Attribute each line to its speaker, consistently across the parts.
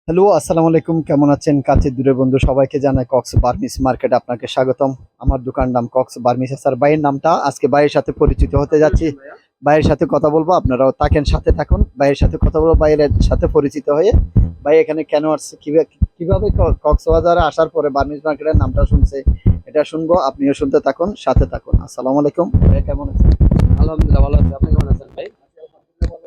Speaker 1: Hello, আসসালামু আলাইকুম। কেমন আছেন? কাছে দূরে বন্ধু সবাইকে জানাই কক্স বার্মিস মার্কেট আপনাকে স্বাগতম। আমার দোকান নাম কক্স বার্মিস। স্যার ভাইয়ের নামটা আজকে ভাইয়ের সাথে পরিচিত হতে যাচ্ছি। ভাইয়ের সাথে কথা বলবো, আপনারাও থাকেন, সাথে থাকুন। ভাইয়ের সাথে কথা বলবো, ভাইয়ের সাথে পরিচিত হয়ে ভাই এখানে কেন আসছে, কিভাবে কক্সবাজারে আসার পরে বার্মিস মার্কেটের নামটা শুনছে, এটা শুনবো। আপনিও শুনতে থাকুন, সাথে থাকুন। আসসালামু আলাইকুম ভাই, কেমন আছেন?
Speaker 2: আলহামদুলিল্লাহ ভালো আছি। আপনি কেমন আছেন ভাই?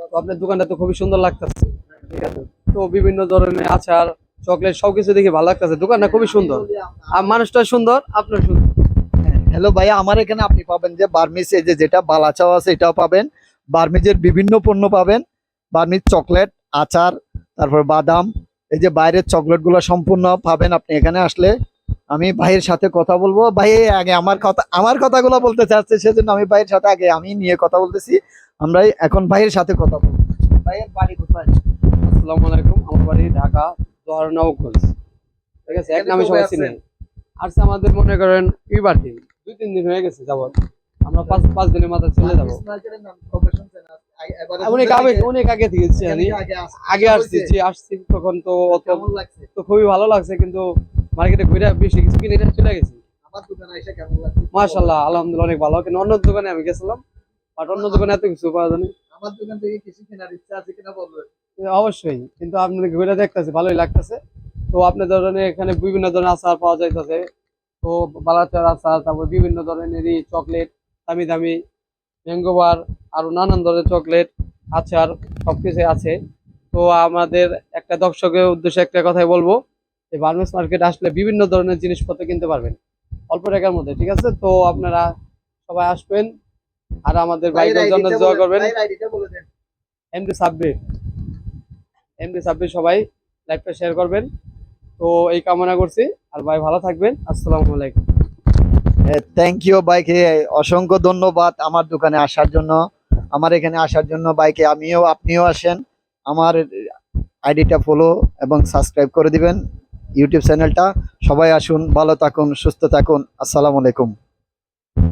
Speaker 2: তো আপনার দোকানটা তো খুবই সুন্দর লাগতেছে। ঠিক আছে। তো বিভিন্ন ধরনের আচার, চকলেট সবকিছু দেখে ভালো লাগতেছে। দোকানটা খুবই সুন্দর। আর মানুষটা সুন্দর, আপনার সুন্দর।
Speaker 1: হ্যালো ভাইয়া, আমার এখানে আপনি পাবেন যে বার্মিজ, এই যে যেটা বালাচাও আছে এটাও পাবেন। বার্মিজের বিভিন্ন পণ্য পাবেন। বার্মিজ চকলেট, আচার, তারপর বাদাম, এই যে বাইরের চকলেট গুলো সম্পূর্ণ পাবেন আপনি এখানে আসলে। আমি ভাইয়ের সাথে কথা বলবো। ভাই আগে আমার কথাগুলো বলতে চাচ্ছে, সেজন্য আমি ভাইয়ের সাথে আগে আমি নিয়ে কথা বলতেছি। আমরা এখন ভাইয়ের সাথে কথা বলবো। ভাইয়ের বাড়ি কোথায়?
Speaker 2: আসসালামু আলাইকুম। আমার বাড়ি ঢাকা, দোহার নবগঞ্জ। ঠিক আছে, এক নামে সবাই চিনে। আর আমাদের মনে করেন ইবার দিন 2-3 দিন হয়ে গেছে যাবত। আমরা পাঁচ পাঁচ দিনের মাথায় চলে যাবো। অনেক আগে থেকে জানি। আগে আসছি, যে আসছি তখন তো অত তো খুবই ভালো লাগছে, কিন্তু মার্কেটে ঘুরে বেশি কিছু কিনে নিয়ে চলে গেছি। মাশাআল্লাহ, আলহামদুলিল্লাহ অনেক ভালো। কিন্তু অন্য দোকানে আমি গেছিলাম, বাট অন্য দোকানে এত কিছু পাওয়া যায়নি।
Speaker 1: আমার দোকান থেকে কিছু কেনার ইচ্ছা আছে কিনা বলবেন?
Speaker 2: অবশ্যই, কিন্তু আপনাদের ঘুরে দেখতেছে, ভালোই লাগতেছে। তো আপনার ধরনের এখানে বিভিন্ন ধরনের আচার পাওয়া যাইতেছে। তো বালাচার আচার, তারপর বিভিন্ন ধরনেরই চকলেট, দামি দামি ম্যাঙ্গোবার, আরো নানান ধরনের চকলেট, আচার সবকিছু আছে। তো আমাদের একটা দর্শকের উদ্দেশ্যে একটা কথাই বলবো, যে বার্মেস মার্কেট আসলে বিভিন্ন ধরনের জিনিসপত্র কিনতে পারবেন অল্প টাকার মধ্যে। ঠিক আছে, তো আপনারা সবাই আসবেন আর আমাদের বাইকের জন্য দোয়া করবেন। MD সাব্বির সবাই লাইভটা শেয়ার করবেন। তো এই কামনা করছি। আর ভাই ভালো থাকবেন। আসসালামু আলাইকুম।
Speaker 1: থ্যাংক ইউ বাইকে, অসংখ্য ধন্যবাদ আমার দোকানে আসার জন্য, আমার এখানে আসার জন্য। বাইকে আপনিও আসেন, আমার আইডিটা ফলো এবং সাবস্ক্রাইব করে দিবেন, ইউটিউব চ্যানেলটা। সবাই আসুন, ভালো থাকুন, সুস্থ থাকুন। আসসালামু আলাইকুম।